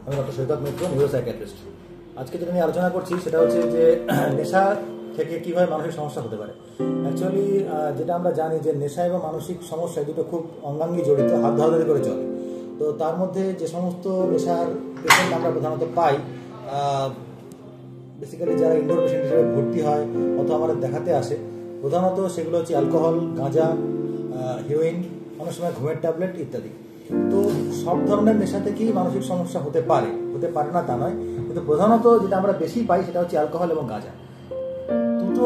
আমি ডক্টর সৈকত মিত্র, neuro psychiatrist. আজকে যেটা নিয়ে আলোচনা করছি সেটা হচ্ছে যে নেশা থেকে কীভাবে মানসিক সমস্যা হতে পারে। অ্যাকচুয়ালি যেটা আমরা জানি যে নেশা এবং মানসিক সমস্যা দুটো খুব অঙ্গাঙ্গি জড়িত, হাত ধরাধরি করে চলে। তো তার মধ্যে যে সমস্ত নেশার পেশেন্ট আমরা প্রধানত পাই, বেসিক্যালি যারা ইনডোর পেশেন্ট হিসেবে ভর্তি হয় অথবা আমাদের দেখাতে আসে, প্রধানত সেগুলো হচ্ছে অ্যালকোহল, গাঁজা, হিরোইন, অনেক সময় ঘুমের ট্যাবলেট ইত্যাদি। তো সব ধরনের নেশা থেকেই মানসিক সমস্যা হতে পারে না তা নয়, কিন্তু প্রধানত যেটা আমরা বেশি পাই সেটা হচ্ছে অ্যালকোহল এবং গাঁজা। দুটো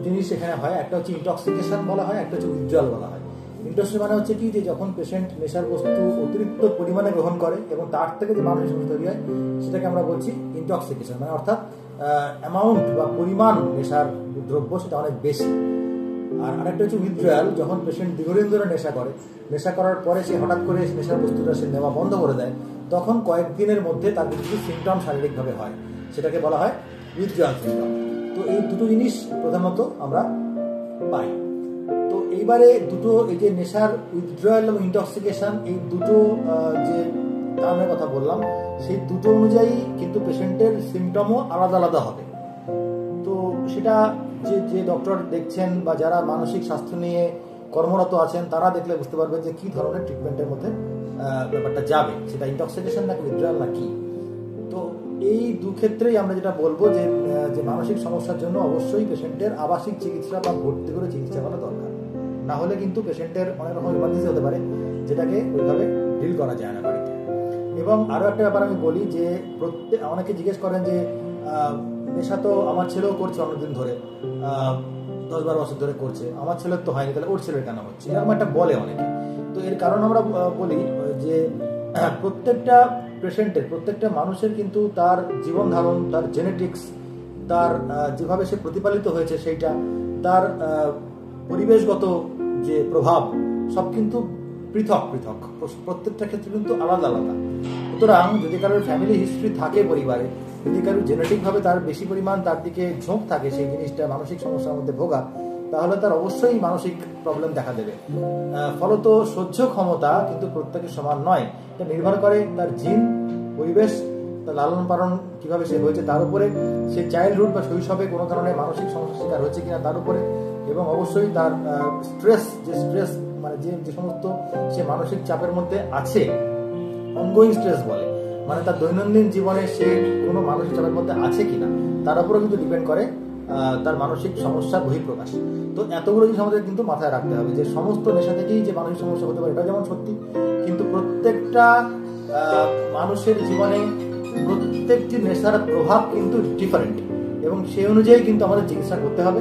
জিনিস এখানে হয়, একটা হচ্ছে ইনটক্সিকেশন বলা হয়, একটা হচ্ছে উইথড্রয়াল বলা হয়। ইনটক্সিকেশন মানে হচ্ছে কি, যে যখন পেশেন্ট নেশার বস্তু অতিরিক্ত পরিমাণে গ্রহণ করে এবং তার থেকে যে মানসিক সমস্যা তৈরি হয় সেটাকে আমরা বলছি ইনটক্সিকেশন, মানে অর্থাৎ অ্যামাউন্ট বা পরিমাণ নেশার দ্রব্য সেটা অনেক বেশি। আর আরেকটা হচ্ছে উইথড্রয়াল, যখন পেশেন্ট দীর্ঘদিন ধরে নেশা করার পরে সে হঠাৎ করে নেশার বস্তুটা সে নেওয়া বন্ধ করে দেয়, তখন কয়েকদিনের মধ্যে তার কিছু সিমটম শারীরিকভাবে হয়, সেটাকে বলা হয় উইথড্রয়াল সিমটম। তো এই দুটো জিনিস প্রধানত আমরা পাই। তো এইবারে দুটো, এই যে নেশার উইথড্রয়াল এবং ইনটক্সিকেশন, এই দুটো যে টার্মের কথা বললাম, সেই দুটো অনুযায়ী কিন্তু পেশেন্টের সিমটমও আলাদা আলাদা হবে। তো সেটা যে ডক্টর দেখছেন বা যারা মানসিক স্বাস্থ্য নিয়ে কর্মরত আছেন তারা দেখলে বুঝতে পারবে যে কি ধরনের ট্রিটমেন্টের মধ্যে ব্যাপারটা যাবে, সেটা ইনটক্সিকেশন নাকি উইথড্রয়াল না কি। তো এই দু ক্ষেত্রেই আমরা যেটা বলবো যে মানসিক সমস্যার জন্য অবশ্যই পেশেন্টের আবাসিক চিকিৎসা বা ভর্তি করে চিকিৎসা করা দরকার, না হলে কিন্তু পেশেন্টের অনেক রকম ইমার্জেন্সি হতে পারে যেটাকে ওইভাবে ডিল করা যায় না বাড়িতে। এবং আরও একটা ব্যাপার আমি বলি যে অনেকে জিজ্ঞেস করেন যে নেশা তো আমার ছেলেও করছে অনেকদিন ধরে, 10-12 বছর ধরে করছে, আমার ছেলের তো হয়নি, তাহলে ওর ছেলের কেন হচ্ছে, এরকম একটা বলে অনেকে। তো এর কারণ আমরা বলি যে প্রত্যেকটা পেশেন্টের, প্রত্যেকটা মানুষের কিন্তু তার জীবন ধারণ, তার জেনেটিক্স, তার যেভাবে সে প্রতিপালিত হয়েছে সেইটা, তার পরিবেশগত যে প্রভাব, সব কিন্তু পৃথক পৃথক, প্রত্যেকটা ক্ষেত্রে কিন্তু আলাদা আলাদা। সুতরাং যদি কারোর ফ্যামিলি হিস্ট্রি থাকে পরিবারে, যদি কারোর জেনেটিকভাবে তার বেশি পরিমাণ তার দিকে ঝোঁক থাকে সেই জিনিসটা মানসিক সমস্যার মধ্যে ভোগা, তাহলে তার অবশ্যই মানসিক প্রবলেম দেখা দেবে। ফলত সহ্য ক্ষমতা কিন্তু প্রত্যেকের সমান নয়, এটা নির্ভর করে তার জিন, পরিবেশ, তার লালন পালন কিভাবে সে হয়েছে তার উপরে, সে চাইল্ডহুড বা শৈশবে কোনো ধরনের মানসিক সমস্যার শিকার হয়েছে কিনা তার উপরে, এবং অবশ্যই তার স্ট্রেস মানে যে সমস্ত সে মানসিক চাপের মধ্যে আছে, অনগোয়িং স্ট্রেস বলে, মানে তার দৈনন্দিন জীবনে সে কোনো মানসিক চাপের মধ্যে আছে কিনা তার উপরেও কিন্তু ডিপেন্ড করে তার মানসিক সমস্যার বহিঃপ্রকাশ। তো এতগুলো জিনিস আমাদের কিন্তু মাথায় রাখতে হবে যে সমস্ত নেশা থেকেই যে মানসিক সমস্যা হতে পারে এটা যেমন সত্যি, কিন্তু প্রত্যেকটা মানুষের জীবনে প্রত্যেকটি নেশার প্রভাব কিন্তু ডিফারেন্ট, এবং সেই অনুযায়ী কিন্তু আমাদের চিকিৎসা করতে হবে।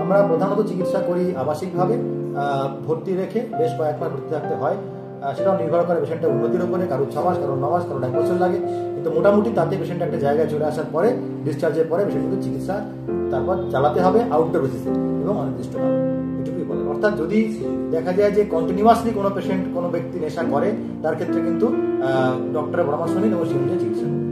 আমরা প্রধানত চিকিৎসা করি আবাসিকভাবে, ভর্তি রেখে বেশ কয়েক মাস ভর্তি থাকতে হয়, সেটাও নির্ভর করে পেশেন্টের উন্নতির উপরে, কারো 6 মাস, কারো 9 মাস, কারো 1 বছর লাগে, কিন্তু মোটামুটি তাতে পেশেন্ট একটা জায়গায় চলে আসার পরে, ডিসচার্জের পরে পেশেন্ট কিন্তু চিকিৎসা তারপর চালাতে হবে আউটডোর বেসিসে এবং অনির্দিষ্টভাবে, এটুকুই বলে। অর্থাৎ যদি দেখা যায় যে কন্টিনিউয়াসলি কোনো ব্যক্তি নেশা করে, তার ক্ষেত্রে কিন্তু ডক্টরের পরামর্শ নিন এবং সেই অনুযায়ী চিকিৎসা করুন।